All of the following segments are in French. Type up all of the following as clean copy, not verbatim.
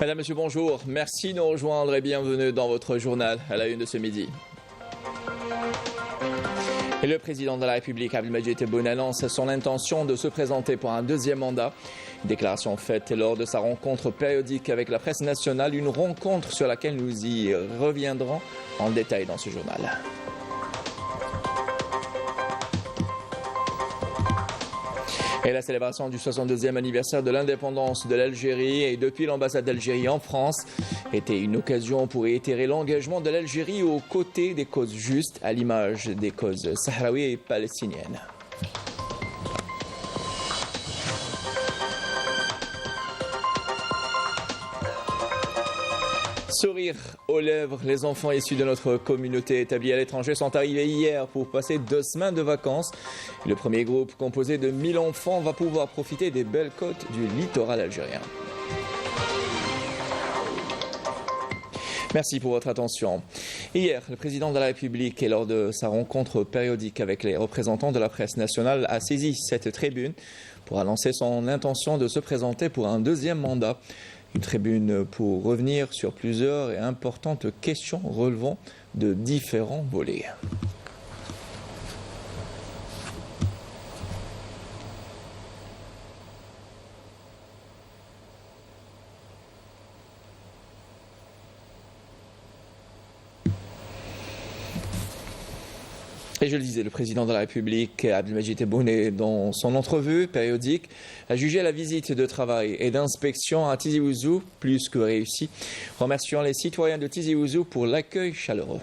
Madame, Monsieur, bonjour. Merci de nous rejoindre et bienvenue dans votre journal à la une de ce midi. Et le président de la République, Abdelmadjid Tebboune, annonce son intention de se présenter pour un deuxième mandat. Déclaration faite lors de sa rencontre périodique avec la presse nationale, une rencontre sur laquelle nous y reviendrons en détail dans ce journal. Et la célébration du 62e anniversaire de l'indépendance de l'Algérie et depuis l'ambassade d'Algérie en France était une occasion pour réitérer l'engagement de l'Algérie aux côtés des causes justes, à l'image des causes sahraouies et palestiniennes. Sourire aux lèvres, les enfants issus de notre communauté établie à l'étranger sont arrivés hier pour passer 2 semaines de vacances. Le premier groupe, composé de 1000 enfants, va pouvoir profiter des belles côtes du littoral algérien. Merci pour votre attention. Hier, le président de la République, lors de sa rencontre périodique avec les représentants de la presse nationale, a saisi cette tribune pour annoncer son intention de se présenter pour un deuxième mandat. Une tribune pour revenir sur plusieurs et importantes questions relevant de différents volets. Et je le disais, le président de la République, Abdelmadjid Tebboune, dans son entrevue périodique, a jugé la visite de travail et d'inspection à Tizi Ouzou plus que réussie, remerciant les citoyens de Tizi Ouzou pour l'accueil chaleureux.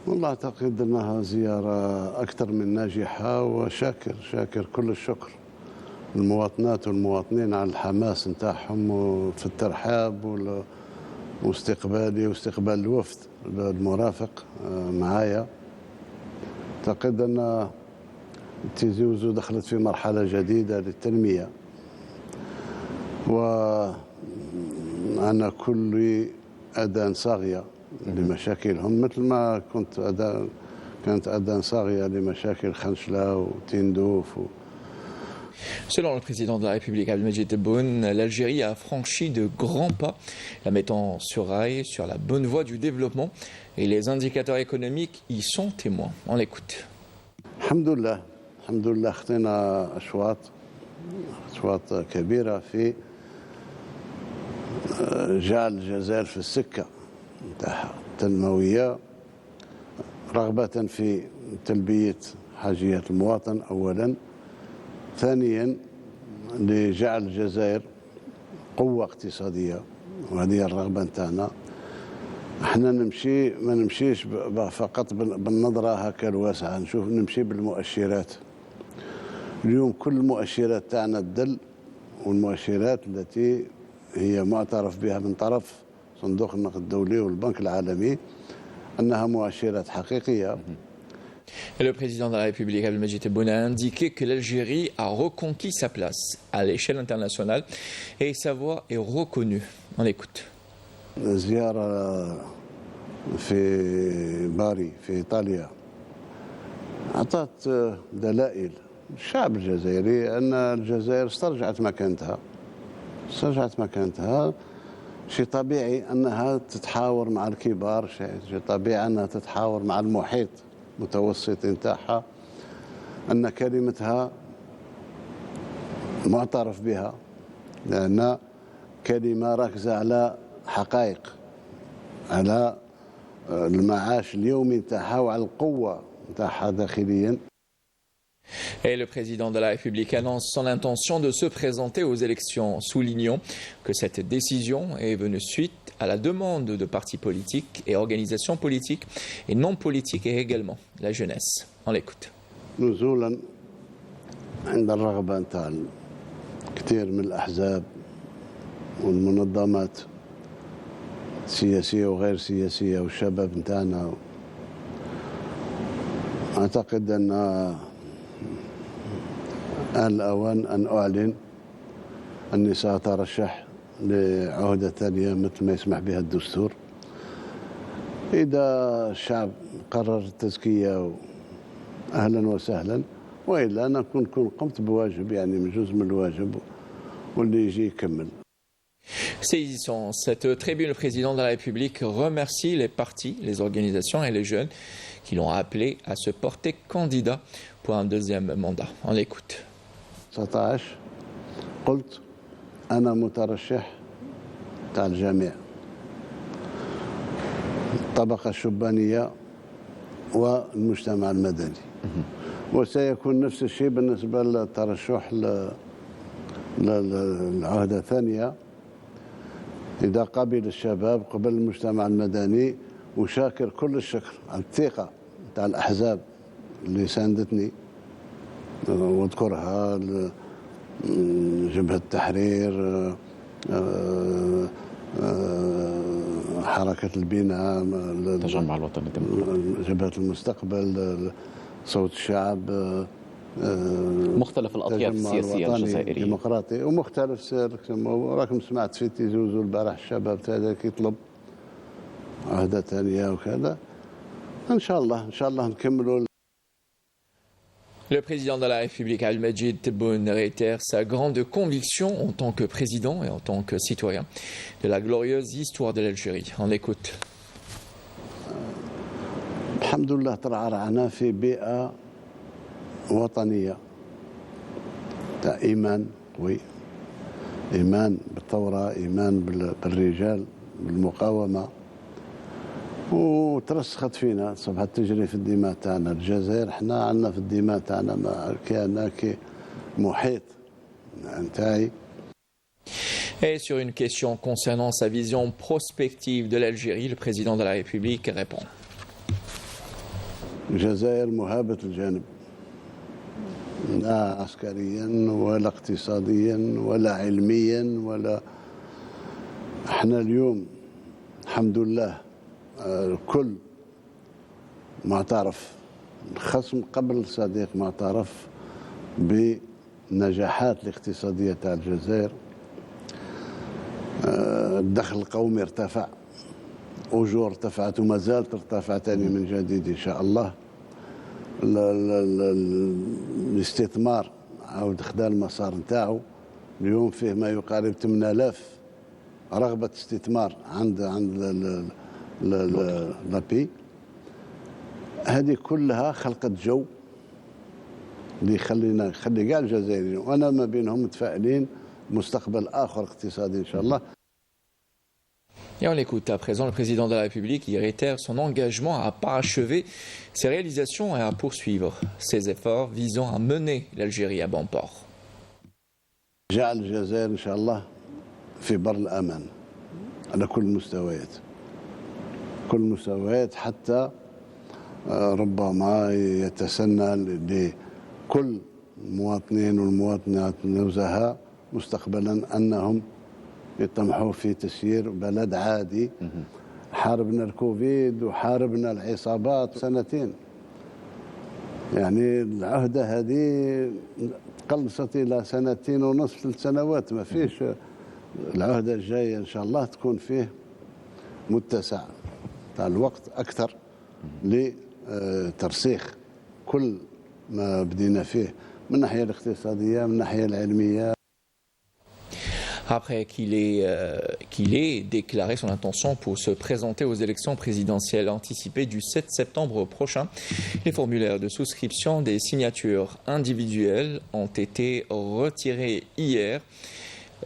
والله أعتقد أنها زيارة أكثر من ناجحة وشاكر كل الشكر للمواطنات والمواطنين على الحماس نتاعهم في الترحاب واستقبالي واستقبال الوفد المرافق معايا. أعتقد أن تيزي وزو دخلت في مرحلة جديدة للتنمية وأنا كل أذان صاغية لمشاكلهم مثل ما كانت أذان صاغية لمشاكل خنشلة وتندوف Selon le président de la République, Abdelmadjid Tebboune, l'Algérie a franchi de grands pas, la mettant sur rail, sur la bonne voie du développement, et les indicateurs économiques y sont témoins. On l'écoute. الحمد لله خطينا أشواط كبيرة في جعل الجزائر في السكة نتاعها التنموية رغبة في تلبية حاجيات المواطن أولاً، ثانياً لجعل الجزائر قوة اقتصادية وهذه الرغبة نتاعنا. احنا ما نمشيش فقط بالنظرة هكا الواسعة، نمشي بالمؤشرات. اليوم كل المؤشرات تاعنا تدل، والمؤشرات التي هي معترف بها من طرف صندوق النقد الدولي والبنك العالمي أنها مؤشرات حقيقية. Et le président de la République, Abdelmadjid Tebboune, a indiqué que l'Algérie a reconquis sa place à l'échelle internationale et sa voix est reconnue. On l'écoute. زيارة في باري في إيطاليا أعطت دلائل الشعب الجزائري أن الجزائر استرجعت مكانتها. شيء طبيعي أنها تتحاور مع الكبار، شيء طبيعي أنها تتحاور مع المحيط المتوسط نتاعها، أن كلمتها معترف بها لأن كلمة راكزة على حقائق، على المعاش اليومي نتاعها وعلى القوة نتاعها داخليا. Et le président de la République annonce son intention de se présenter aux élections, soulignant que cette décision est venue suite à la demande de partis politiques et organisations politiques et non politiques et également la jeunesse. On l'écoute. نزولا عند الرغبة نتاع كثير من الأحزاب والمنظمات سياسية وغير سياسية والشباب نتاعنا، أعتقد أن آن الأوان أن أعلن أني سأترشح لعهدة ثانية مثل ما يسمح بها الدستور. إذا الشعب قرر التزكية أهلا وسهلا، وإلا أنا كنت قمت بواجب، يعني من جزء من الواجب واللي يجي يكمل. Saisissant cette tribune, le président de la République remercie les partis, les organisations et les jeunes qui l'ont appelé à se porter candidat pour un deuxième mandat. On l'écoute. 19 قلت أنا مترشح تاع الجميع الطبقة الشبانية والمجتمع المدني وسيكون نفس الشيء بالنسبة للترشح للعهدة الثانية إذا قبل الشباب قبل المجتمع المدني وشاكر كل الشكر على الثقة تاع الأحزاب اللي ساندتني واذكرها جبهة التحرير حركة البناء التجمع الوطني الديمقراطي جبهة المستقبل صوت الشعب مختلف الأطياف السياسية الجزائرية الديمقراطي ومختلف راكم سمعت في تيزوزو البارح الشباب هذاك يطلب عهدة ثانية وكذا إن شاء الله نكملوا. Le président de la République, Al-Majid Tebboune, réitère sa grande conviction en tant que président et en tant que citoyen de la glorieuse histoire de l'Algérie. On écoute. الحمد لله ترعرعنا في بيئة وطنية تاع إيمان قوي، إيمان بالثورة، إيمان بالرجال، بالمقاومة، وترسخت فينا صبحت تجري في الدماء تاعنا. الجزائر احنا عندنا في الدماء تاعنا كان محيط نتاعي. Et sur une question concernant sa vision prospective de l'Algérie, le président de la République répond. الجزائر مهابة الجانب لا عسكريا ولا اقتصاديا ولا علميا ولا. احنا اليوم الحمد لله الكل معترف، الخصم قبل الصديق معترف بالنجاحات الاقتصادية تاع الجزائر. الدخل القومي ارتفع، أجور ارتفعت وما زالت ترتفع تاني من جديد إن شاء الله. الاستثمار عاود خدا المسار نتاعو، اليوم فيه ما يقارب 8000 رغبة استثمار عند لابي. هذه كلها خلقت جو اللي يخلي كاع الجزائريين وانا ما بينهم متفائلين مستقبل اخر اقتصادي ان شاء الله. Et on l'écoute à présent, le président de la République qui réitère son engagement à parachever ses réalisations et à poursuivre ses efforts visant à mener l'Algérie à bon port. جعل الجزائر ان شاء الله في بر الامان على كل المستويات، كل المستويات، حتى ربما يتسنى لكل المواطنين والمواطنات النزهاء مستقبلا أنهم يطمحوا في تسيير بلد عادي. حاربنا الكوفيد وحاربنا العصابات سنتين، يعني العهدة هذه قلصت إلى 2.5 3 سنوات، ما فيش. العهدة الجاية إن شاء الله تكون فيه متسع تاع الوقت أكثر لترسيخ كل ما بدينا فيه من الناحية الاقتصادية من الناحية العلمية. Après qu'il ait déclaré son intention pour se présenter aux élections présidentielles anticipées du 7 septembre prochain, les formulaires de souscription des signatures individuelles ont été retirés hier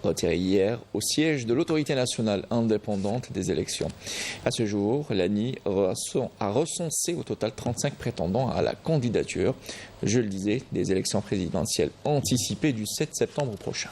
au siège de l'autorité nationale indépendante des élections. À ce jour, l'ANI a recensé au total 35 prétendants à la candidature, je le disais, des élections présidentielles anticipées du 7 septembre prochain.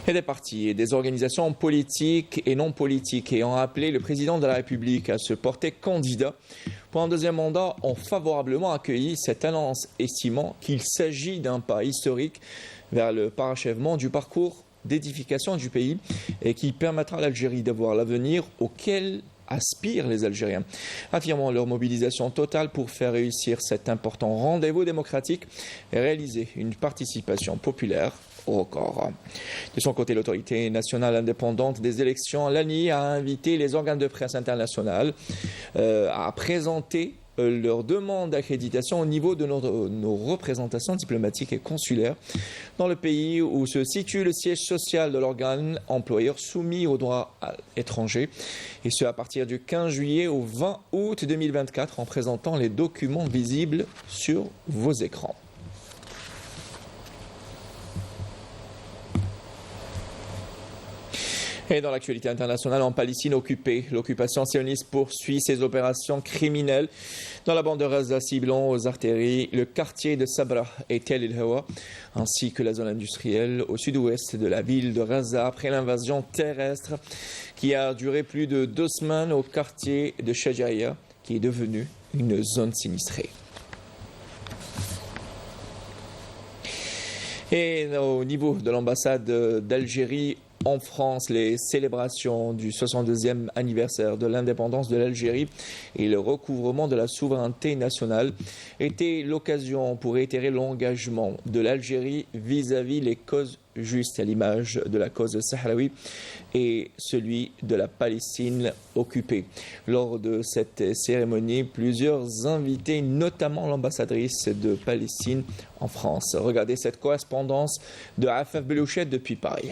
Et des partis et des organisations politiques et non politiques ayant appelé le président de la République à se porter candidat pour un deuxième mandat ont favorablement accueilli cette annonce, estimant qu'il s'agit d'un pas historique vers le parachèvement du parcours d'édification du pays et qui permettra à l'Algérie d'avoir l'avenir auquel aspirent les Algériens, affirmant leur mobilisation totale pour faire réussir cet important rendez-vous démocratique et réaliser une participation populaire au record. De son côté, l'autorité nationale indépendante des élections, l'ANI, a invité les organes de presse internationales à présenter leur demande d'accréditation au niveau de nos représentations diplomatiques et consulaires dans le pays où se situe le siège social de l'organe employeur soumis au droit étranger, et ce à partir du 15 juillet au 20 août 2024 en présentant les documents visibles sur vos écrans. Et dans l'actualité internationale, en Palestine occupée, l'occupation sioniste poursuit ses opérations criminelles dans la bande de Gaza, ciblant aux artilleries le quartier de Sabra et Tel el-Hawa, ainsi que la zone industrielle au sud-ouest de la ville de Gaza, après l'invasion terrestre qui a duré plus de 2 semaines au quartier de Shajaïa, qui est devenu une zone sinistrée. Et au niveau de l'ambassade d'Algérie en France, les célébrations du 62e anniversaire de l'indépendance de l'Algérie et le recouvrement de la souveraineté nationale étaient l'occasion pour réitérer l'engagement de l'Algérie vis-à-vis les causes justes, à l'image de la cause sahraoui et celui de la Palestine occupée. Lors de cette cérémonie, plusieurs invités, notamment l'ambassadrice de Palestine en France. Regardez cette correspondance de Afaf Belouchet depuis Paris.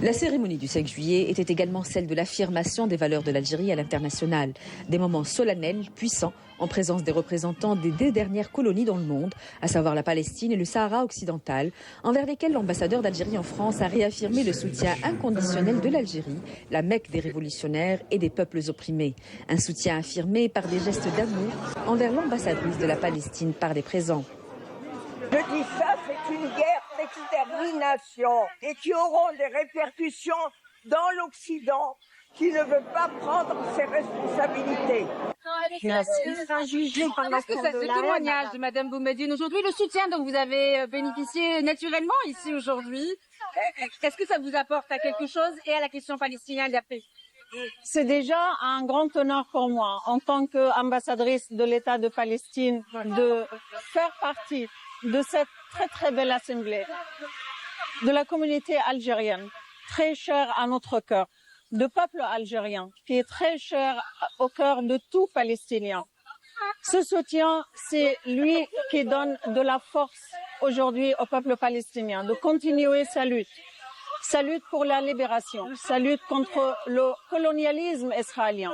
La cérémonie du 5 juillet était également celle de l'affirmation des valeurs de l'Algérie à l'international. Des moments solennels, puissants, en présence des représentants des 2 dernières colonies dans le monde, à savoir la Palestine et le Sahara occidental, envers lesquels l'ambassadeur d'Algérie en France a réaffirmé le soutien inconditionnel de l'Algérie, la Mecque des révolutionnaires et des peuples opprimés. Un soutien affirmé par des gestes d'amour envers l'ambassadrice de la Palestine par des présents. Je dis ça, c'est une guerre d'extermination et qui auront des répercussions dans l'Occident qui ne veut pas prendre ses responsabilités. Est-ce que c'est le témoignage de Mme Boumediene aujourd'hui, le soutien dont vous avez bénéficié naturellement ici aujourd'hui, est-ce que ça vous apporte à quelque chose et à la question palestinienne d'après? C'est déjà un grand honneur pour moi, en tant qu'ambassadrice de l'État de Palestine, de faire partie de cette très très belle assemblée, de la communauté algérienne, très chère à notre cœur, de peuple algérien, qui est très cher au cœur de tout Palestinien. Ce soutien, c'est lui qui donne de la force aujourd'hui au peuple palestinien, de continuer sa lutte. Sa lutte pour la libération, sa lutte contre le colonialisme israélien,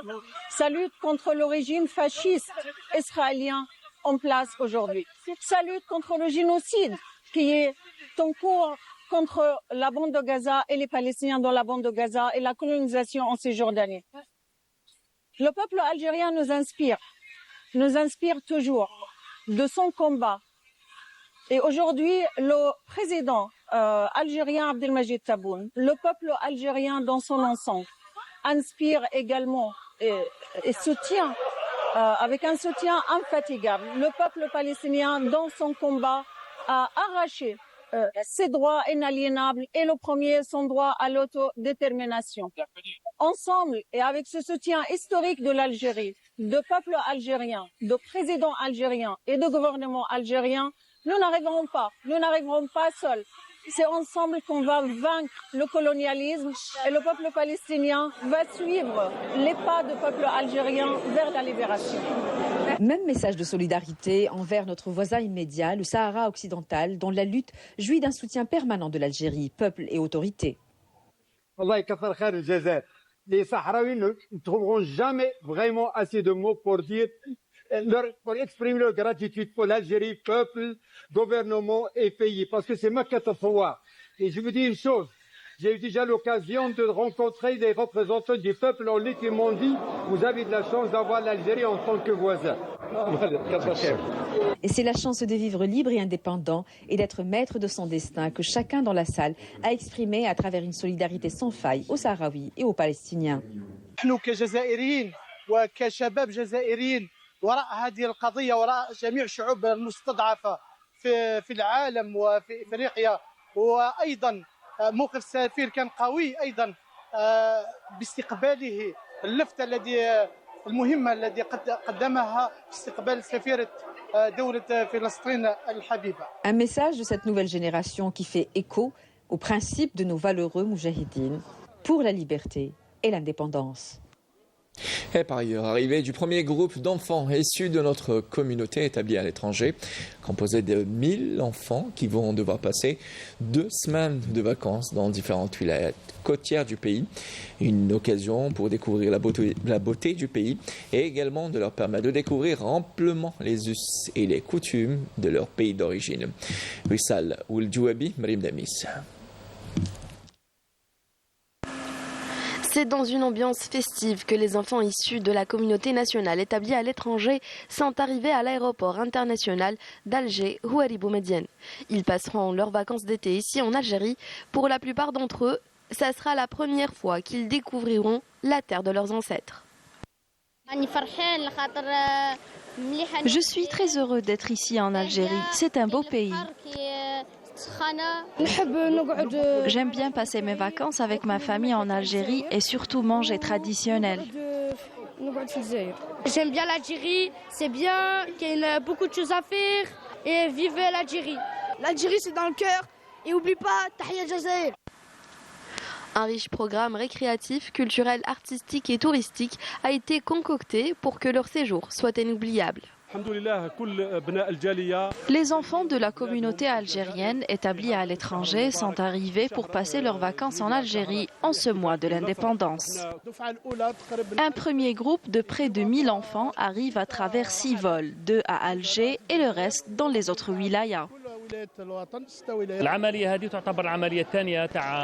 sa lutte contre le régime fasciste israélien en place aujourd'hui. Sa lutte contre le génocide qui est en cours contre la bande de Gaza et les Palestiniens dans la bande de Gaza et la colonisation en Cisjordanie. Le peuple algérien nous inspire toujours de son combat. Et aujourd'hui, le président algérien Abdelmajid Tebboune, le peuple algérien dans son ensemble, inspire également et soutient avec un soutien infatigable le peuple palestinien dans son combat à arracher ses droits inaliénables et le premier, son droit à l'autodétermination. Ensemble et avec ce soutien historique de l'Algérie, de peuple algérien, de président algérien et de gouvernement algérien, nous n'arriverons pas seuls. C'est ensemble qu'on va vaincre le colonialisme et le peuple palestinien va suivre les pas du peuple algérien vers la libération. Même message de solidarité envers notre voisin immédiat, le Sahara occidental, dont la lutte jouit d'un soutien permanent de l'Algérie, peuple et autorité. Les Sahraouis ne trouveront jamais vraiment assez de mots pour exprimer leur gratitude pour l'Algérie, peuple, gouvernement et pays. Parce que c'est ma catastrophe. Et je vous dis une chose, j'ai eu déjà l'occasion de rencontrer des représentants du peuple en ligne qui m'ont dit « Vous avez de la chance d'avoir l'Algérie en tant que voisin ». Et c'est la chance de vivre libre et indépendant et d'être maître de son destin que chacun dans la salle a exprimé à travers une solidarité sans faille aux Sahraouis et aux Palestiniens. Nous, كجزائريين وكشباب جزائريين وراء هذه القضية وراء جميع الشعوب المستضعفة في العالم وفي افريقيا وايضا موقف السفير كان قوي ايضا باستقباله اللفتة المهمة التي قدمها استقبال سفيرة دولة فلسطين الحبيبة. Un message de cette nouvelle génération qui fait écho aux principes de nos valeureux moujahidines pour la liberté et l'indépendance. Et par ailleurs, arrivée du premier groupe d'enfants issus de notre communauté établie à l'étranger, composé de 1000 enfants qui vont devoir passer 2 semaines de vacances dans différentes wilayas côtières du pays. Une occasion pour découvrir la beauté du pays et également de leur permettre de découvrir amplement les us et les coutumes de leur pays d'origine. Wissal Ouldjouabi, Mrim Damis. C'est dans une ambiance festive que les enfants issus de la communauté nationale établie à l'étranger sont arrivés à l'aéroport international d'Alger, Houari Boumediene. Ils passeront leurs vacances d'été ici en Algérie. Pour la plupart d'entre eux, ça sera la première fois qu'ils découvriront la terre de leurs ancêtres. Je suis très heureux d'être ici en Algérie. C'est un beau pays. J'aime bien passer mes vacances avec ma famille en Algérie et surtout manger traditionnel. J'aime bien l'Algérie, c'est bien, qu'il y a beaucoup de choses à faire et vive l'Algérie. L'Algérie c'est dans le cœur et n'oublie pas Tahia Jazair. Un riche programme récréatif, culturel, artistique et touristique a été concocté pour que leur séjour soit inoubliable. Les enfants de la communauté algérienne établie à l'étranger sont arrivés pour passer leurs vacances en Algérie en ce mois de l'indépendance. Un premier groupe de près de 1000 enfants arrive à travers 6 vols, 2 à Alger et le reste dans les autres wilayas.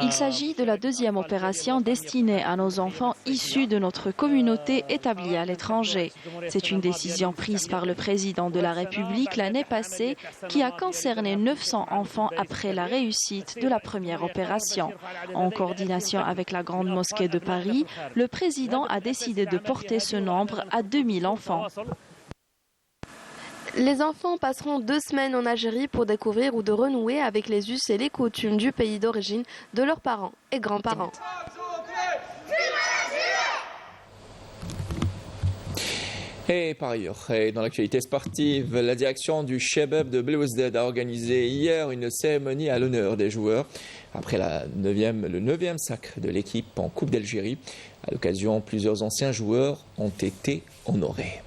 Il s'agit de la deuxième opération destinée à nos enfants issus de notre communauté établie à l'étranger. C'est une décision prise par le président de la République l'année passée qui a concerné 900 enfants après la réussite de la première opération. En coordination avec la Grande Mosquée de Paris, le président a décidé de porter ce nombre à 2000 enfants. Les enfants passeront 2 semaines en Algérie pour découvrir ou de renouer avec les us et les coutumes du pays d'origine de leurs parents et grands-parents. Et par ailleurs, dans l'actualité sportive, la direction du Chebab de Belouizdad a organisé hier une cérémonie à l'honneur des joueurs après le 9e sacre de l'équipe en Coupe d'Algérie. À l'occasion, plusieurs anciens joueurs ont été honorés.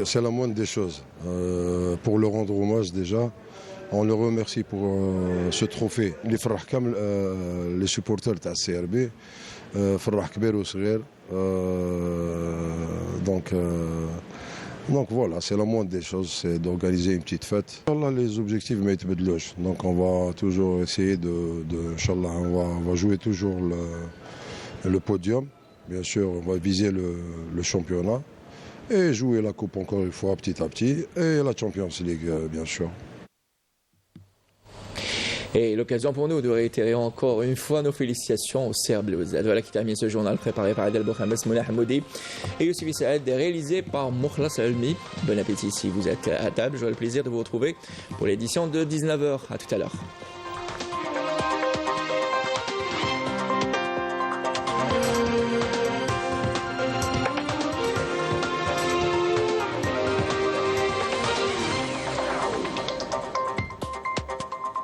C'est la moindre des choses. Pour le rendre hommage déjà, on le remercie pour ce trophée. Les supporters de la CRB, donc voilà, c'est la moindre des choses, c'est d'organiser une petite fête. Inch'Allah, les objectifs mettent de l'ouche. Donc on va toujours essayer Inch'Allah, on va jouer toujours le podium. Bien sûr, on va viser le championnat. Et jouer la coupe encore une fois petit à petit et la Champions League bien sûr. Et l'occasion pour nous de réitérer encore une fois nos félicitations aux Serbes Belouizdad. Voilà qui termine ce journal préparé par Adel Bokhames, Moulay Hamoudi et Youssef Saad, réalisé par Mokhlas Almi. Bon appétit si vous êtes à table, j'aurai le plaisir de vous retrouver pour l'édition de 19h. À tout à l'heure.